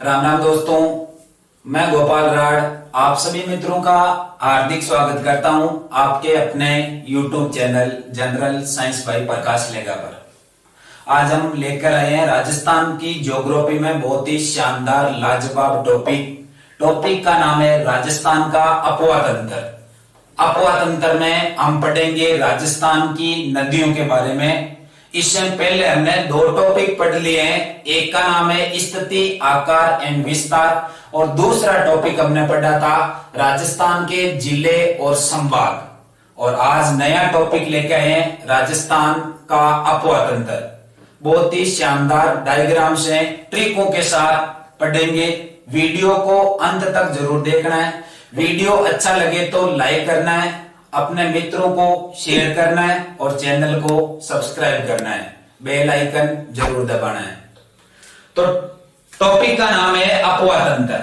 राम राम दोस्तों, मैं गोपाल राड़ आप सभी मित्रों का हार्दिक स्वागत करता हूं आपके अपने YouTube channel general science by Prakash लेगा पर। आज हम लेकर आए हैं राजस्थान की ज्योग्राफी में बहुत ही शानदार लाजवाब टॉपिक का नाम है राजस्थान का अपवा तंत्र। अपवा तंत्र में हम पढ़ेंगे राजस्थान की नदियों के बारे में। इससे पहले हमने दो टॉपिक पढ़ लिए हैं, एक का नाम है स्थिति, आकार एंड विस्तार और दूसरा टॉपिक हमने पढ़ा था राजस्थान के जिले और संभाग। और आज नया टॉपिक लेके आए हैं राजस्थान का अपवा तंत्र। बहुत ही शानदार डायग्राम्स हैं, ट्रिकों के साथ पढ़ेंगे। वीडियो को अंत तक जरूर देखना है। वीडियो अच्छा लगे तो लाइक करना है, अपने मित्रों को शेयर करना है और चैनल को सब्सक्राइब करना है, बेल आइकन जरूर दबाना है। तो टॉपिक का नाम है अपवा तंत्र।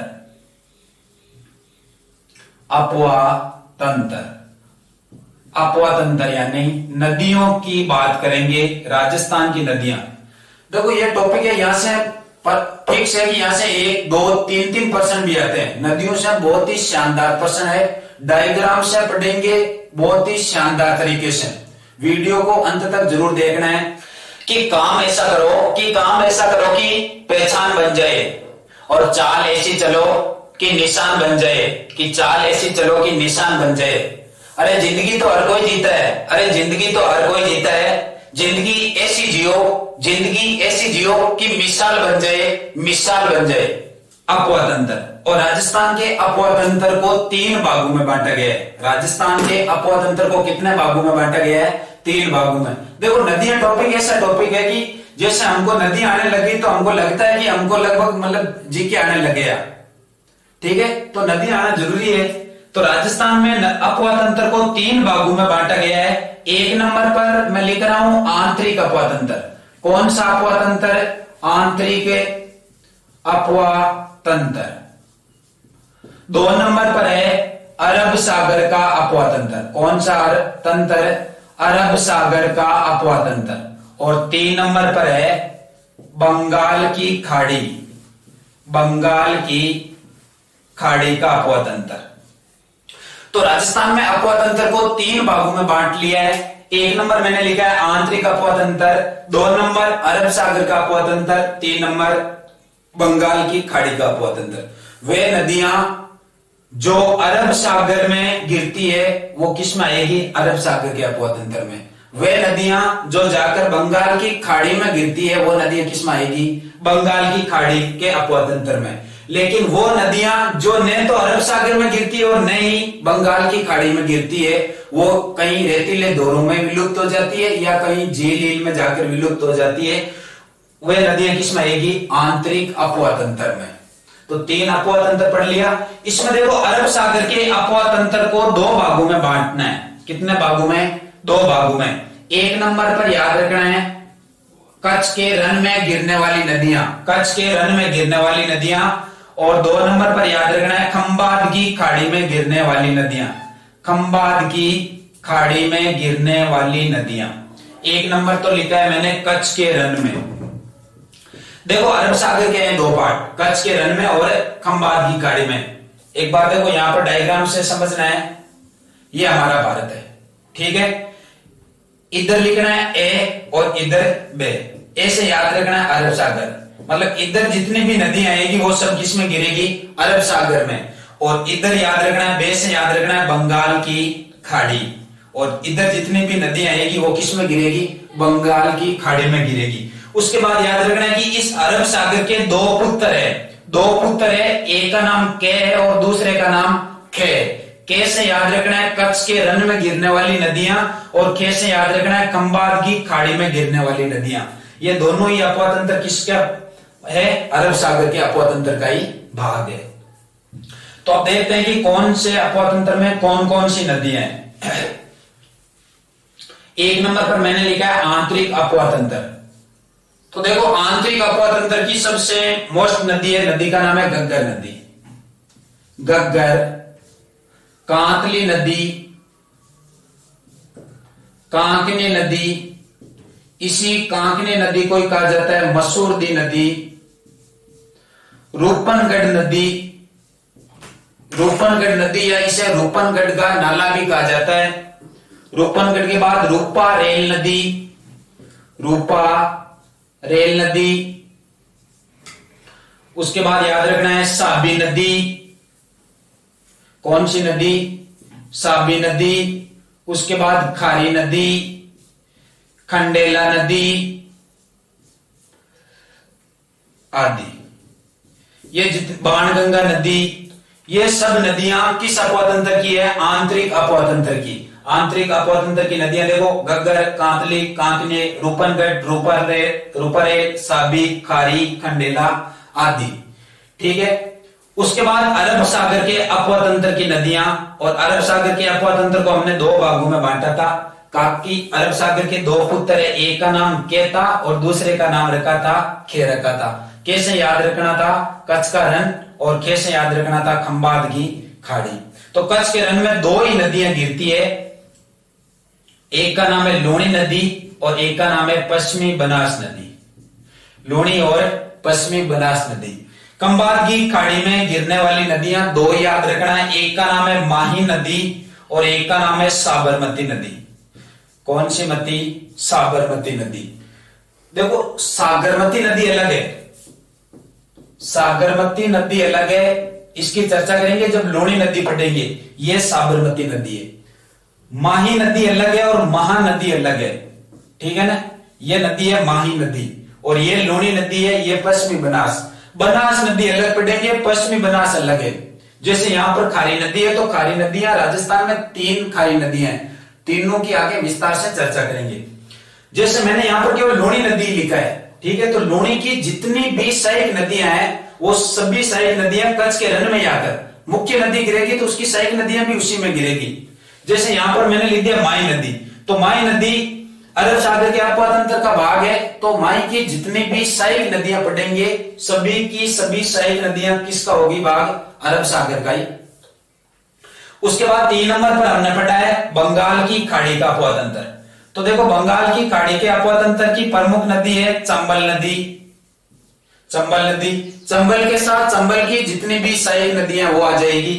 अपवा तंत्र, अपवा तंत्र यानी नदियों की बात करेंगे। राजस्थान की नदियां, देखो ये टॉपिक है, यहां से फिक्स है कि यहां से 1, 2, 3% भी आते हैं। नदियों से बहुत ही शानदार प्रश्न है, डायग्राम से पढ़ेंगे बहुत ही शानदार तरीके से। वीडियो को अंत तक जरूर देखना है कि काम ऐसा करो कि पहचान बन जाए और चाल ऐसी चलो कि निशान बन जाए, कि चाल ऐसी चलो कि निशान बन जाए। अरे जिंदगी तो हर कोई जीता है, जिंदगी ऐसी जियो कि मिसाल बन जाए। अपवा तंत्र, और राजस्थान के अपवा तंत्र को 3 भागों में बांटा गया है। राजस्थान के अपवा तंत्र को कितने भागों में बांटा गया है? 3 भागों में। देखो नदियां टॉपिक ऐसा टॉपिक है कि जैसे हमको नदी आने लगी तो हमको लगता है कि हमको लगभग जी के आने लग गया, ठीक है, तो नदी आना जरूरी है। तो राजस्थान में अपवा तंत्र को 3 भागों में बांटा गया है। 1 नंबर पर मैं लिख रहा हूं आंतरिक अपवा तंत्र। कौन सा अपवा तंत्र? आंतरिक अपवा तंत्र। 2 नंबर पर है अरब सागर का अपवा तंत्र। कौन सा तंत्र? अरब सागर का अपवा तंत्र। और 3 नंबर पर है बंगाल की खाड़ी का अपवा तंत्र। तो राजस्थान में अपवा तंत्र को 3 भागों में बांट लिया है। 1 नंबर मैंने लिखा है आंतरिक अपवा तंत्र, 2 नंबर अरब सागर का अपवा तंत्र, 3 नंबर बंगाल की खाड़ी का अपवा तंत्र। वे नदियां जो अरब सागर में गिरती है वो किस में आएगी? अरब सागर के अपवा तंत्र में। वे नदियां जो जाकर बंगाल की खाड़ी में गिरती है वो नदियां किस में आएगी? बंगाल की खाड़ी के अपवा तंत्र में। लेकिन वो नदियां जो न तो अरब सागर में गिरती है और न ही बंगाल की खाड़ी में गिरती है, वो कहीं रेतीले दौरों में विलुप्त हो जाती है या कहीं झील में जाकर विलुप्त हो जाती है। वे नदियां किस में आएगी? आंतरिक अपवा तंत्र में। तो 3 अपवा तंत्र पढ़ लिया। इसमें देखो अरब सागर के अपवा तंत्र को 2 भागों में बांटना है। कितने भागों में? 2 भागों में। 1 नंबर पर याद रखना है कच्छ के रन में गिरने वाली नदियां, और 2 नंबर पर याद रखना है खंबात की खाड़ी में गिरने वाली नदियां। 1 नंबर तो लिखा है मैंने कच्छ के रन में। देखो अरब सागर के हैं 2 पार्ट, कच्छ के रन में और खंबात की खाड़ी में। एक बात देखो यहां पर डायग्राम से समझना है, ये हमारा भारत है, ठीक है। इधर लिखना है ए और इधर बे। ए से याद रखना है अरब सागर, मतलब इधर जितनी भी नदी आएगी वो सब किस में गिरेगी? अरब सागर में। और इधर याद रखना है, बे से याद रखना है बंगाल की खाड़ी, और इधर जितनी भी नदी आएगी वो किस में गिरेगी? बंगाल की खाड़ी में गिरेगी। उसके बाद याद रखना है कि इस अरब सागर के 2 पुत्र है, एक का नाम के है और दूसरे का नाम खे। के से याद रखना है कच्छ के रन में गिरने वाली नदियां, और खे से याद रखना है खंबात की खाड़ी में गिरने वाली नदियां। ये दोनों ही अपवा तंत्र किसका है? अरब सागर के अपवा तंत्र का ही भाग है। तो अब देखते हैं कि कौन से अपवा तंत्र में कौन कौन सी नदियां हैं। 1 नंबर पर मैंने लिखा है आंतरिक अपवा तंत्र। तो देखो आंतरिक अपवा तंत्र की सबसे मोस्ट नदी है, नदी का नाम है घग्गर नदी। कांतली नदी, कांकनी नदी, इसी कांकनी नदी को कहा जाता है मसूरदी नदी, रूपनगढ़ नदी, रूपनगढ़ नदी या इसे रूपनगढ़ का नाला भी कहा जाता है। रूपनगढ़ के बाद रूपा रेल नदी, रूपा रेल नदी। उसके बाद याद रखना है साबी नदी। कौन सी नदी? साबी नदी। उसके बाद खारी नदी, खंडेला नदी आदि। ये बाणगंगा नदी, ये सब नदियां किस अपवातंत्र की है? आंतरिक अपवातंत्र की। आंतरिक अपवातंत्र की नदियां देखो, गग्गर, कांतली, कांकने, रूपनगढ़, रूपरेल, साबी, खारी, खंडेला आदि। ठीक है। उसके बाद अरब सागर के अपवातंत्र की नदियां, और अरब सागर के अपवातंत्र को हमने दो भागों में बांटा था। काकी अरब सागर के दो पुत्र है, एक का नाम के था और दूसरे का नाम रखा था खे रखा था। कैसे याद रखना था? कच्छ का रण, और कैसे याद रखना था? खंबात की खाड़ी। तो कच्छ के रण में दो ही नदियां गिरती है, एक का नाम है लूणी नदी और एक का नाम है पश्चिमी बनास नदी। लूणी और पश्चिमी बनास नदी। खंबात की खाड़ी में गिरने वाली नदियां दो ही याद रखना है, एक का नाम है माही नदी और एक का नाम है साबरमती नदी। कौन सी नदी? साबरमती नदी। देखो सागरमती नदी अलग है, सागरमती नदी अलग है, इसकी चर्चा करेंगे जब लूणी नदी पढ़ेंगे। ये साबरमती नदी है। माही नदी अलग है और महानदी अलग है। ठीक है ना? ये नदी है माही नदी और ये लूणी नदी है, ये पश्चिमी बनास। बनास नदी अलग पढ़ेंगे, पश्चिमी बनास अलग है। जैसे यहां पर खारी नदी है, तो खारी नदियां राजस्थान में 3 खारी नदियां हैं, तीनों की आगे विस्तार से चर्चा करेंगे। जैसे मैंने यहां पर केवल लूणी नदी लिखा है, ठीक है, तो लूणी की जितनी भी सहायक नदियां हैं वो सभी सहायक नदियां कच्छ के रण में आकर मुख्य नदी गिरेगी तो उसकी सहायक नदियां भी उसी में गिरेगी। जैसे यहां पर मैंने लिख दिया माई नदी, तो माई नदी अरब सागर के अपवातंत्र का भाग है, तो माई की जितनी भी सहायक नदियां पढ़ेंगे सभी की सभी सहायक नदियां किसका होगी? भाग अरब सागर का ही। उसके बाद 3 नंबर पर हमने पढ़ा है बंगाल की खाड़ी का अपवातंत्र। तो देखो बंगाल की खाड़ी के अपवातंत्र की प्रमुख नदी है चंबल नदी। चंबल नदी, चंबल के साथ चंबल की जितनी भी सहायक नदियां वो आ जाएगी।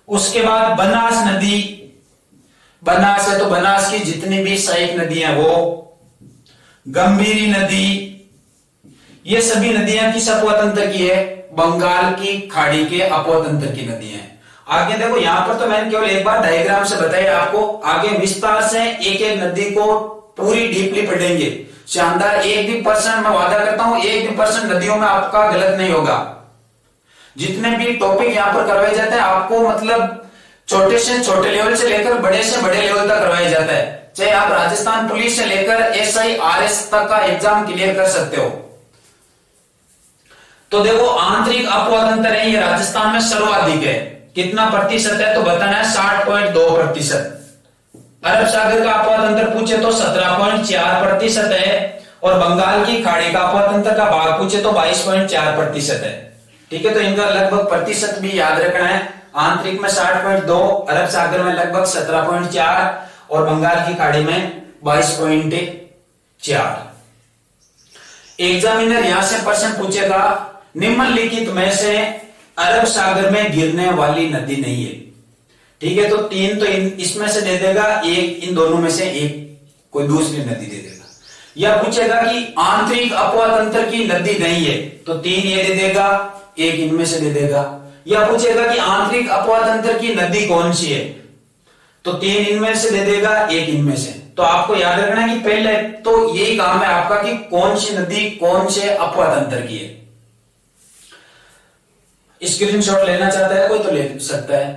उसके बाद बनास नदी, बनास है तो बनास की जितनी भी सहायक नदियां वो। गंभीरी नदी, ये सभी नदियां किस अपवातंत्र की है? बंगाल की खाड़ी के अपवातंत्र की नदियां। आगे देखो यहां पर तो मैंने केवल एक बार डायग्राम से बताया आपको, आगे विस्तार से एक एक नदी को पूरी डीपली पढ़ेंगे। शानदार, 1% मैं वादा करता हूं 1% नदियों में आपका गलत नहीं होगा। जितने भी टॉपिक यहां पर करवाए जाते हैं आपको मतलब छोटे से छोटे लेवल से लेकर बड़े से बड़े लेवल तक करवाया जाता है। चाहे आप राजस्थान पुलिस से लेकर एसआई आरएस तक का एग्जाम क्लियर कर सकते हो। तो देखो आंतरिक अपवातंत्र है, ये राजस्थान में सर्वाधिक है। कितना प्रतिशत है? तो बताना है 60.2%। अरब सागर का अपवातंत्र पूछे तो 17.4% है और बंगाल की खाड़ी का अपवातंत्र का भाग पूछे तो 22.4% है। ठीक है, तो इनका लगभग प्रतिशत भी याद रखना है। आंतरिक में 60.2, अरब सागर में लगभग 17.4 और बंगाल की खाड़ी में 22.4। एग्जामिनर यहां से प्रश्न पूछेगा निम्नलिखित में से अरब सागर में गिरने वाली नदी नहीं है। ठीक है, तो 3 तो इसमें से दे देगा, एक इन दोनों में से एक कोई दूसरी नदी दे देगा। या पूछेगा कि आंतरिक अपवातंत्र की नदी नहीं है, तो 3 ये दे देगा, एक इनमें से दे देगा। या पूछेगा कि आंतरिक अपवातंत्र की नदी कौन सी है, तो 3 इनमें से दे देगा, एक इनमें से। तो आपको याद रखना है कि पहले तो यही काम है आपका कि कौन सी नदी कौन से अपवातंत्र की है। स्क्रीनशॉट लेना चाहता है कोई तो ले सकता है।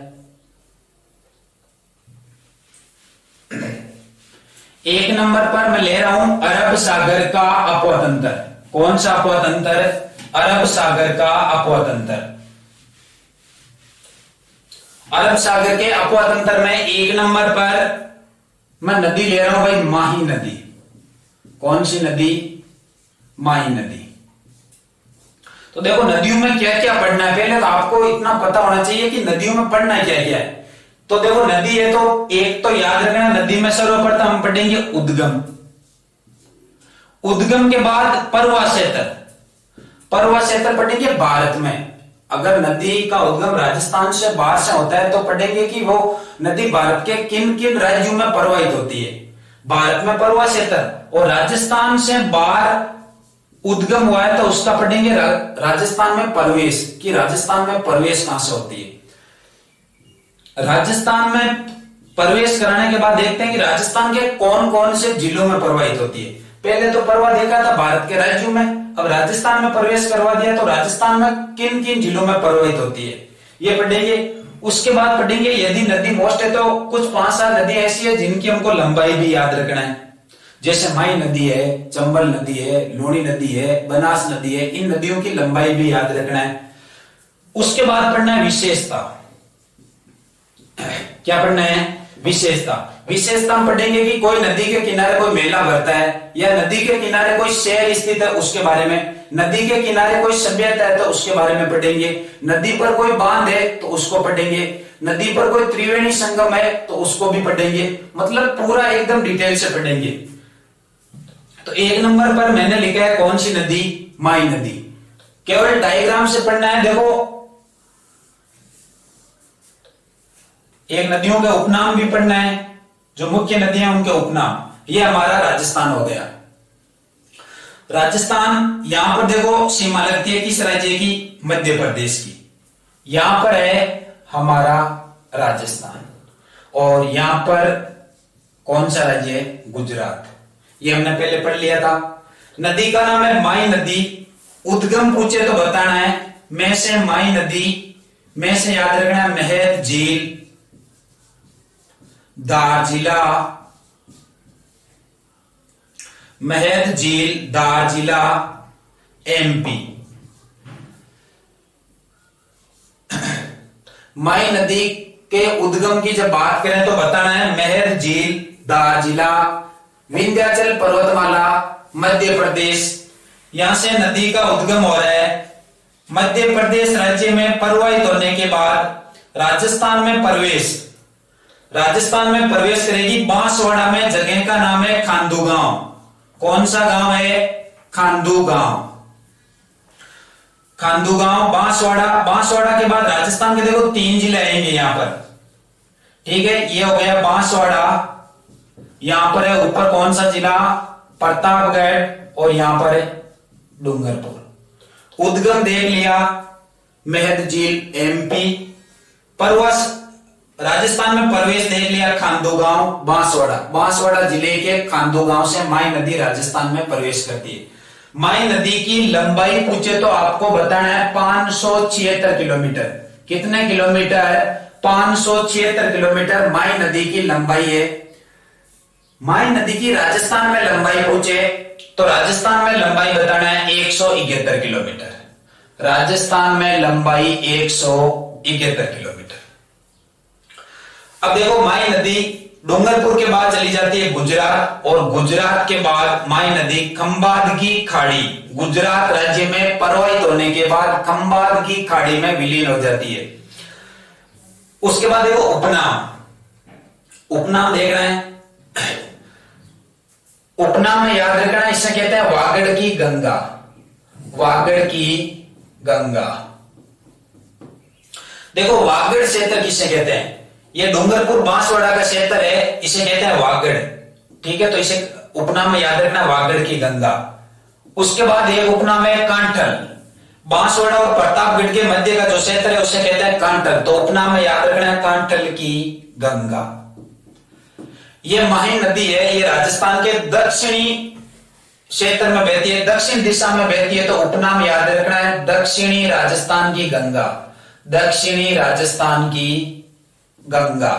1 नंबर पर मैं ले रहा हूं अरब सागर का अपवातंत्र। कौन सा अपवातंत्र? अरब सागर का अपवातंत्र। अरब सागर के अपवातंत्र में 1 नंबर पर मैं नदी ले रहा हूं भाई माही नदी। कौन सी नदी? माही नदी। तो देखो नदियों में क्या क्या पढ़ना है, पहले तो आपको इतना पता होना चाहिए कि नदियों में पढ़ना क्या क्या है। तो देखो नदी है तो एक तो याद रखना, नदी में सर्वप्रथम हम पढ़ेंगे उद्गम। उद्गम के बाद प्रवाह क्षेत्र, पर्वत क्षेत्र पढ़ेंगे भारत में। अगर नदी का उद्गम राजस्थान से बाहर से होता है तो पढ़ेंगे कि वो नदी भारत के किन किन राज्यों में प्रवाहित होती है। भारत में पर्वत क्षेत्र, और राजस्थान से बाहर उद्गम हुआ है तो उसका पढ़ेंगे राजस्थान में प्रवेश, कि राजस्थान में प्रवेश कहां से होती है। राजस्थान में प्रवेश कराने के बाद देखते हैं कि राजस्थान के कौन कौन से जिलों में प्रवाहित होती है। पहले तो पर्वत देखा था भारत के राज्यों में, अब राजस्थान में प्रवेश करवा दिया तो राजस्थान में किन किन जिलों में प्रवाहित होती है ये पढ़ेंगे। उसके बाद पढ़ेंगे यदि नदी मोस्ट है तो कुछ 5-7 नदी ऐसी है जिनकी हमको लंबाई भी याद रखना है, जैसे माई नदी है, चंबल नदी है, लूणी नदी है, बनास नदी है, इन नदियों की लंबाई भी याद रखना है। उसके बाद पढ़ना है विशेषता। क्या पढ़ना है? विशेषता। विशेषता हम पढ़ेंगे कि कोई नदी के किनारे कोई मेला भरता है, या नदी के किनारे कोई शहर स्थित है उसके बारे में, नदी के किनारे कोई सभ्यता है तो उसके बारे में पढ़ेंगे, नदी पर कोई बांध है तो उसको पढ़ेंगे, नदी पर कोई त्रिवेणी संगम है तो उसको भी पढ़ेंगे। मतलब पूरा एकदम डिटेल से पढ़ेंगे। तो 1 नंबर पर मैंने लिखा है कौन सी नदी? माई नदी। केवल डायग्राम से पढ़ना है। देखो, एक नदियों के उपनाम भी पढ़ना है, जो मुख्य नदियां उनके उपनाम। ये हमारा राजस्थान हो गया। राजस्थान, यहां पर देखो सीमा लगती है किस राज्य की? मध्य प्रदेश की। यहां पर है हमारा राजस्थान, और यहां पर कौन सा राज्य है? गुजरात। ये हमने पहले पढ़ लिया था। नदी का नाम है माई नदी। उद्गम पूछे तो बताना है मैं से माई नदी, में से याद रखना है महद झील, दार जिला, महद झील, दार जिला, एमपी। माई नदी के उद्गम की जब बात करें तो बताना है महद झील, दार जिला, विंध्याचल पर्वतमाला, मध्य प्रदेश। यहां से नदी का उद्गम हो रहा है। मध्य प्रदेश राज्य में प्रवाहित होने के बाद राजस्थान में प्रवेश, राजस्थान में प्रवेश करेगी। बांसवाड़ा में जगह का नाम है खांडू गांव। कौन सा गांव है? खांडू गांव। खांडू गांव, बांसवाड़ा। बांसवाड़ा के बाद राजस्थान के देखो 3 जिले आएंगे यहां पर, ठीक है। ये हो गया बांसवाड़ा, यहां पर है ऊपर कौन सा जिला? प्रतापगढ़, और यहां पर है डूंगरपुर। उद्गम देख लिया, महद झील एमपी। पर्वत राजस्थान में प्रवेश देख लिया, खांडू गांव, बांसवाड़ा। बांसवाड़ा जिले के खांडू गांव से माई नदी राजस्थान में प्रवेश करती है। माई नदी की लंबाई पूछे तो आपको बताना है 576 किलोमीटर। कितने किलोमीटर? 576 किलोमीटर माई नदी की लंबाई है। माई नदी की राजस्थान में लंबाई पूछे तो राजस्थान में लंबाई बताना है 171 किलोमीटर। राजस्थान में लंबाई 171 किलोमीटर। अब देखो, माई नदी डूंगरपुर के बाद चली जाती है गुजरात, और गुजरात के बाद माई नदी खंबात की खाड़ी, गुजरात राज्य में प्रवाहित होने के बाद खंबात की खाड़ी में विलीन हो जाती है। उसके बाद देखो उपनाम। उपनाम देख रहे हैं, उपनाम में याद रखना, इसे कहते हैं वागड़ की गंगा। वागड़ की गंगा। देखो, वागड़ क्षेत्र किसे कहते हैं? ये डूंगरपुर बांसवाड़ा का क्षेत्र है, इसे कहते हैं वागड़, ठीक है। तो इसे उपनाम में याद रखना वागड़ की गंगा। उसके बाद एक उपनाम है कांठल। बांसवाड़ा और प्रतापगढ़ के मध्य का जो क्षेत्र है उसे कहते हैं कांठल, तो उपनाम में याद रखना है कांठल की गंगा। ये माही नदी है, ये राजस्थान के दक्षिणी क्षेत्र में बहती है, दक्षिण दिशा में बहती है, तो उपनाम याद रखना है दक्षिणी राजस्थान की गंगा। दक्षिणी राजस्थान की गंगा।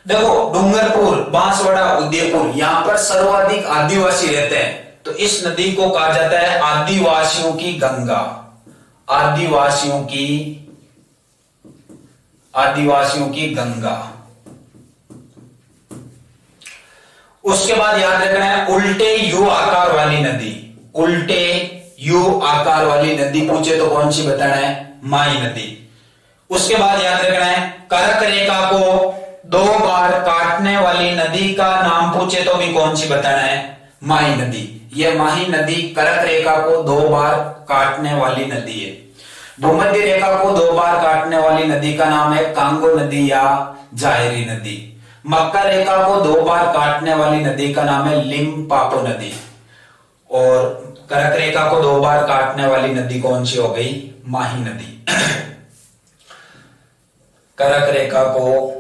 देखो, डूंगरपुर, बांसवाड़ा, उदयपुर, यहां पर सर्वाधिक आदिवासी रहते हैं, तो इस नदी को कहा जाता है आदिवासियों की गंगा। आदिवासियों की गंगा। उसके बाद याद रखना है उल्टे यू आकार वाली नदी। उल्टे यू आकार वाली नदी पूछे तो कौन सी बताना है? माई नदी। उसके बाद याद रखना है कर्क रेखा को 2 बार काटने वाली नदी का नाम पूछे तो भी कौन सी बताना है? माई नदी। यह माही नदी कर्क रेखा को 2 बार काटने वाली नदी है। भूमध्य रेखा को 2 बार काटने वाली नदी का नाम है कांगो नदी या जायरी नदी। मकर रेखा को 2 बार काटने वाली नदी का नाम है लिम्पापो नदी। और कर्क रेखा को 2 बार काटने वाली नदी कौन सी हो गई? माही नदी। कर्क रेखा को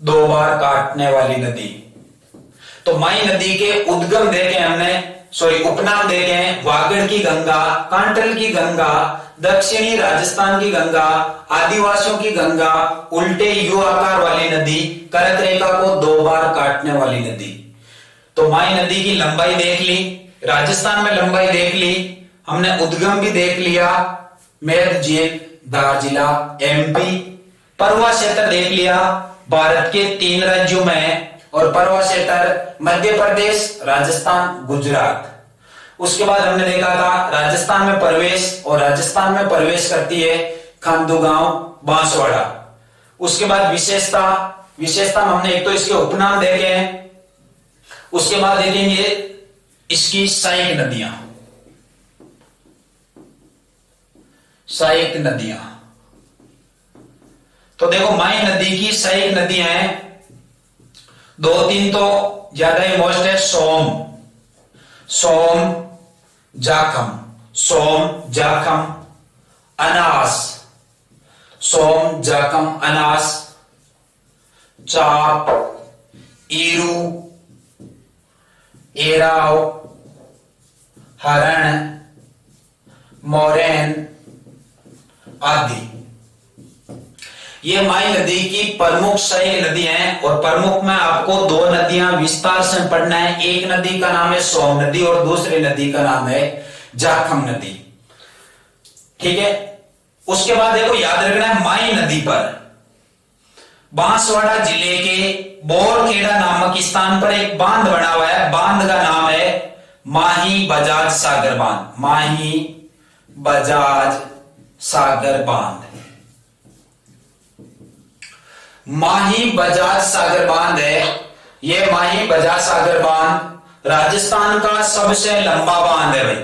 2 बार काटने वाली नदी। तो माही नदी के उद्गम देखे हमने, उपनाम देखे हैं वागड़ की गंगा, कांटल की गंगा, दक्षिणी राजस्थान की गंगा, आदिवासियों की गंगा, उल्टे यू आकार वाली नदी, कर्क रेखा को 2 बार काटने वाली नदी। तो माही नदी की लंबाई देख ली, राजस्थान में लंबाई देख ली, हमने उद्गम भी देख लिया, मेरठ झील, धार जिला, एमपी। परवा क्षेत्र देख लिया, भारत के 3 राज्यों में, और परवा क्षेत्र मध्य प्रदेश, राजस्थान, गुजरात। उसके बाद हमने देखा था राजस्थान में प्रवेश, और राजस्थान में प्रवेश करती है खांडूगांव, बांसवाड़ा। उसके बाद विशेषता हमने एक तो इसके उपनाम देखे हैं, उसके बाद देखेंगे इसकी सहायक नदियां। तो देखो माही नदी की सहायक नदियां हैं 2-3, तो ज्यादा ही मोस्ट है सोम, जाखम, अनास, चाप, ईरू, एराव, हरण, मोरैन आदि। ये माही नदी की प्रमुख सहायक नदी हैं। और प्रमुख में आपको 2 नदियां विस्तार से पढ़ना है। एक नदी का नाम है सोम नदी और दूसरी नदी का नाम है जाखम नदी। ठीक है। उसके बाद देखो याद रखना है माही नदी पर बांसवाड़ा जिले के बोरखेड़ा नामक स्थान पर एक बांध बना हुआ है। बांध का नाम है माही बजाज सागर बांध। माही बजाज सागर बांध। माही बजाज सागर बांध है। यह माही बजाज सागर बांध राजस्थान का सबसे लंबा बांध है भाई।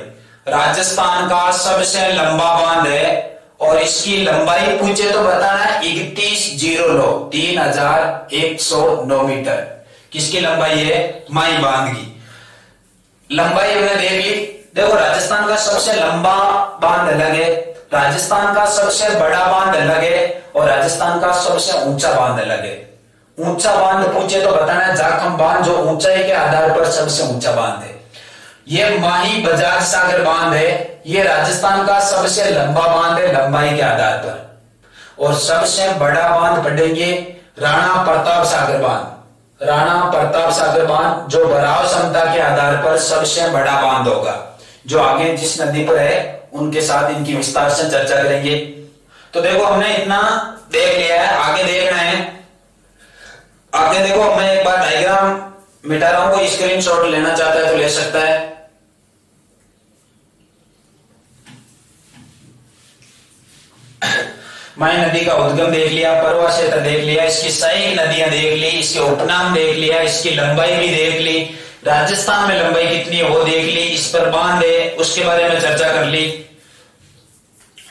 राजस्थान का सबसे लंबा बांध है और इसकी लंबाई पूछे तो बताना है 3109 3109 मीटर। किसकी लंबाई है? माही बांध की लंबाई हमने देख ली। देखो राजस्थान का सबसे लंबा बांध अलग है, राजस्थान का सबसे बड़ा बांध अलग है और राजस्थान का सबसे ऊंचा बांध अलग है। ऊंचा बांध पूछे तो बताना है जाखम बांध, जो ऊंचाई के आधार पर सबसे ऊंचा बांध है। यह माही बजाज सागर बांध है, यह राजस्थान का सबसे लंबा बांध है लंबाई के आधार पर। और सबसे बड़ा बांध पढ़ेंगे राणा प्रताप सागर बांध। राणा प्रताप सागर बांध जो भराव क्षमता के आधार पर सबसे बड़ा बांध होगा। जो आगे जिस नदी पर है उनके साथ इनकी विस्तार से चर्चा करेंगे। तो देखो हमने इतना देख लिया है, आगे देखना है। आगे देखो मैं एक बार डायग्राम मिटा रहा हूं, कोई स्क्रीनशॉट लेना चाहता है तो ले सकता है। माही नदी का उद्गम देख लिया, परवा क्षेत्र देख लिया, इसकी सहायक नदियां देख ली, इसके उपनाम देख लिया, इसकी लंबाई भी देख ली, राजस्थान में लंबाई कितनी है वो देख ली, इस पर बांध है उसके बारे में चर्चा कर ली।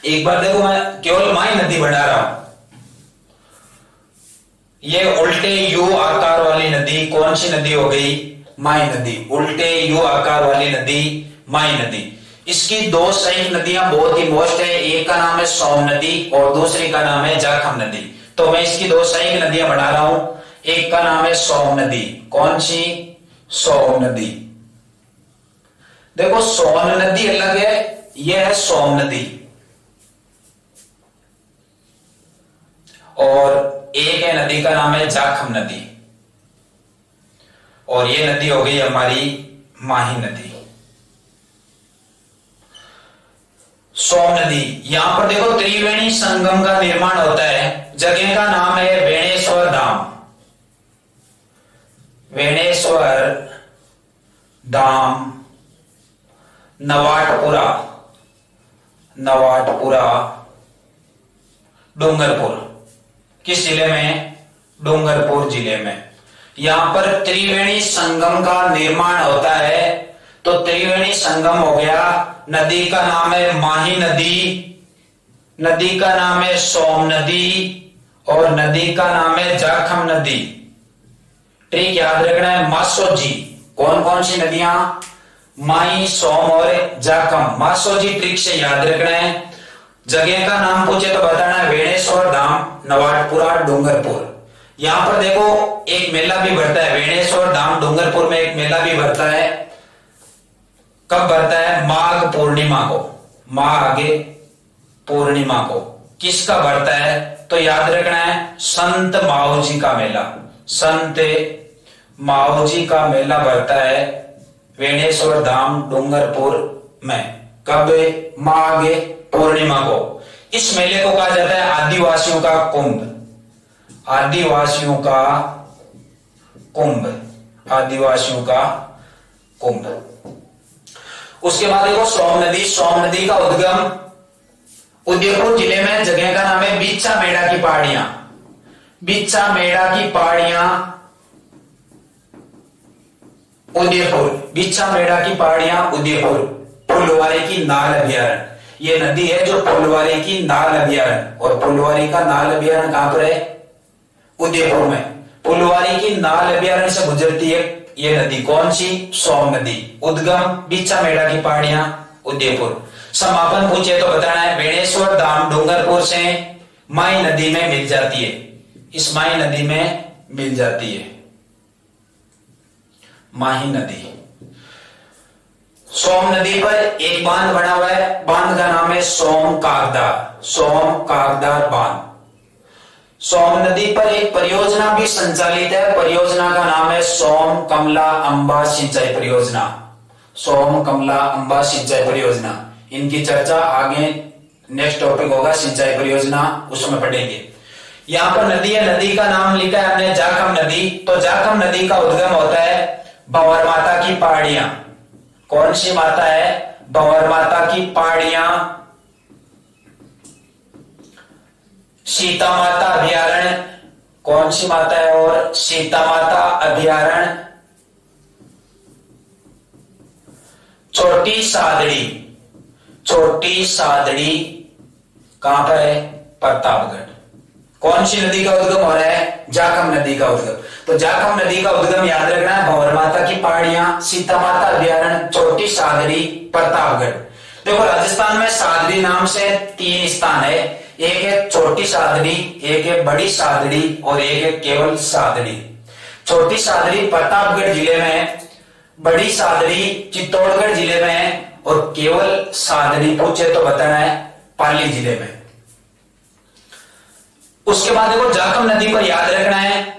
एक बार देखो मैं केवल माही नदी बढ़ा रहा हूं। ये उल्टे यू आकार वाली नदी कौन सी नदी हो गई? माही नदी। उल्टे यू आकार वाली नदी माही नदी। इसकी 2 सहायक नदियां बहुत ही मोस्ट है, एक का नाम है सोम नदी और दूसरी का नाम है जाखम नदी। तो मैं इसकी 2 सहायक नदियां बढ़ा रहा हूं। एक का नाम है सोम नदी। कौन सी? सोम नदी। देखो सोन नदी अलग है, यह है सोम नदी। और एक है नदी का नाम है जाखम नदी और यह नदी हो गई हमारी माही नदी। सोम नदी, यहां पर देखो त्रिवेणी संगम का निर्माण होता है। जगह का नाम है बेणेश्वर धाम। बेणेश्वर धाम, नवाटपुरा, डूंगरपुर। किस जिले में? डूंगरपुर जिले में। यहां पर त्रिवेणी संगम का निर्माण होता है। तो त्रिवेणी संगम हो गया, नदी का नाम है माही नदी, नदी का नाम है सोम नदी और नदी का नाम है जाखम नदी। ट्रिक याद रखना है मासोजी। कौन कौन सी नदियां? माई, सोम और जाखम। मासोजी ट्रिक से याद रखना है। जगह का नाम पूछे तो बताना है वेणेश्वर धाम, नवाटपुरा, डूंगरपुर। यहां पर देखो एक मेला भी भरता है, वेणेश्वर धाम डूंगरपुर में एक मेला भी भरता है। कब भरता है? माघ पूर्णिमा को, माघ पूर्णिमा को। किसका भरता है? तो याद रखना है संत माऊजी का मेला, संत माऊजी का मेला भरता है वेणेश्वर धाम डूंगरपुर में। कब? माघ पूर्णिमा को। इस मेले को कहा जाता है आदिवासियों का कुंभ, आदिवासियों का कुंभ, आदिवासियों का कुंभ। उसके बाद देखो सोम नदी। सोम नदी का उद्गम उदयपुर जिले में, जगह का नाम है बीचा मेड़ा की पहाड़ियां, बीचा मेड़ा की पहाड़ियां उदयपुर, बीचा मेड़ा की पहाड़ियां उदयपुर। फुलवारी की नाल अभ्यारण्य, ये नदी है जो फुलवारी की नाल अभ्यारण्य, और फुलवारी का नाल अभ्यारण्य कहां पर है? उदयपुर में। फुलवारी की नाल अभ्यारण्य से गुजरती है ये नदी, कौन सी? सोम नदी। उद्गम बीचा मेड़ा की पहाड़ियां उदयपुर। समापन पूछे तो बताना है वेणेश्वर धाम डूंगरपुर से माई नदी में मिल जाती है, इस माई नदी में मिल जाती है माही नदी। सोम नदी पर एक बांध बना हुआ है, बांध का नाम है सोम कागदार, सोम कागदार बांध। सोम नदी पर एक परियोजना भी संचालित है, परियोजना का नाम है सोम कमला अंबा सिंचाई परियोजना, सोम कमला अंबा सिंचाई परियोजना। इनकी चर्चा आगे नेक्स्ट टॉपिक होगा सिंचाई परियोजना, उसमें पढ़ेंगे। यहां पर नदी है, नदी का नाम लिखा है हमने जाखम नदी। तो जाखम नदी का उद्गम होता है भंवर माता की पहाड़ियां। कौन सी माता है? भंवर माता की पहाड़ियां, सीता माता अभ्यारण्य। कौन सी माता है? और सीता माता अभ्यारण्य। छोटी सादड़ी, छोटी सादड़ी कहां पर है? प्रतापगढ़। कौन सी नदी का उद्गम हो रहा है? जाखम नदी का उद्गम। तो जाखम नदी का उद्गम याद रखना है भंवर माता की पहाड़ियां, सीता माता अभ्यारण्य, छोटी सादड़ी, प्रतापगढ़। देखो राजस्थान में सादड़ी नाम से 3 स्थान है, एक है छोटी सादड़ी, एक है बड़ी सादड़ी और एक है केवल सादड़ी। छोटी सादड़ी प्रतापगढ़ जिले में है, बड़ी सादड़ी चित्तौड़गढ़ जिले में है और केवल सादड़ी पूछे तो बताना है पाली जिले में। उसके बाद देखो जाखम नदी पर याद रखना है,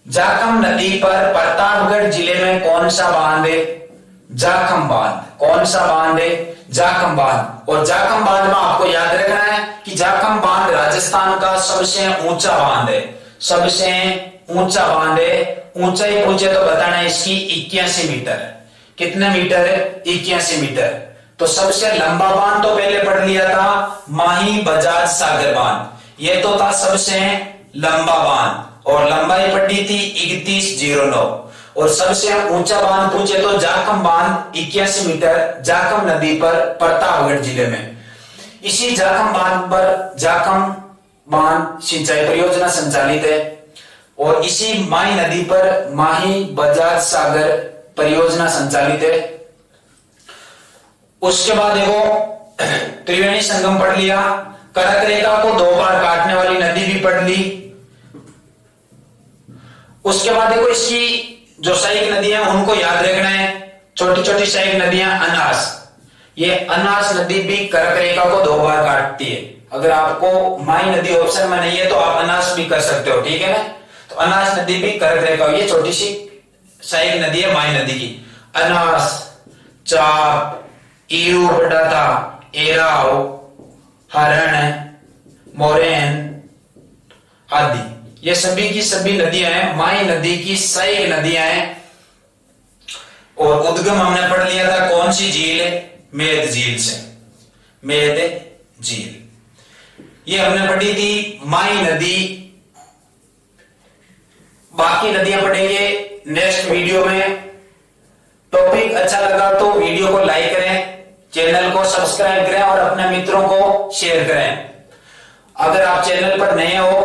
जाखम नदी पर प्रतापगढ़ जिले में कौन सा बांध है? जाखम बांध। कौन सा बांध है? जाखम बांध। और जाखम बांध में आपको याद रखना है कि जाखम बांध राजस्थान का सबसे ऊंचा बांध है, सबसे ऊंचा बांध है। ऊंचाई पूछे तो बताना है इसकी 81 मीटर। कितने मीटर है? 81 मीटर। तो सबसे लंबा बांध तो पहले पढ़ लिया था माही बजाज सागर बांध, ये तो था सबसे लंबा बांध और लंबाई पड़ी थी 3109। और सबसे ऊंचा बांध पूछे तो जाखम बांध 81 मीटर, जाखम नदी पर प्रतापगढ़ जिले में। इसी जाखम बांध पर जाखम बांध सिंचाई परियोजना संचालित है और इसी माही नदी पर माही बजाज सागर परियोजना संचालित है। उसके बाद देखो त्रिवेणी संगम पढ़ लिया, करक रेखा को 2 बार काटने वाली नदी भी पढ़ ली। उसके बाद देखो इसकी जो सहायक नदियां उनको याद रखना है, छोटी छोटी सहायक नदियां। अनास, ये अनास नदी भी करक रेखा को 2 बार काटती है। अगर आपको माई नदी ऑप्शन में नहीं है तो आप अनास भी कर सकते हो, ठीक है ना। तो अनास नदी भी करक रेखा, ये छोटी सी सहायक नदी है माई नदी की। अनास, चाप, ईरू पटाता, एराव, हरण, मोरेन आदि, ये सभी की सभी नदियां हैं, माई नदी की सहायक नदियां हैं। और उद्गम हमने पढ़ लिया था कौन सी झील? मेद झील से, मेद झील ये हमने पढ़ी थी। माई नदी, बाकी नदियां पढ़ेंगे नेक्स्ट वीडियो में। टॉपिक अच्छा लगा तो वीडियो को लाइक करें, चैनल को सब्सक्राइब करें और अपने मित्रों को शेयर करें। अगर आप चैनल पर नए हो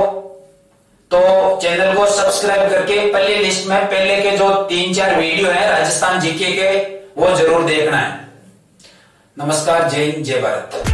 तो चैनल को सब्सक्राइब करके प्ले लिस्ट में पहले के जो 3-4 वीडियो है राजस्थान जीके के वो जरूर देखना है। नमस्कार, जय हिंद, जय भारत।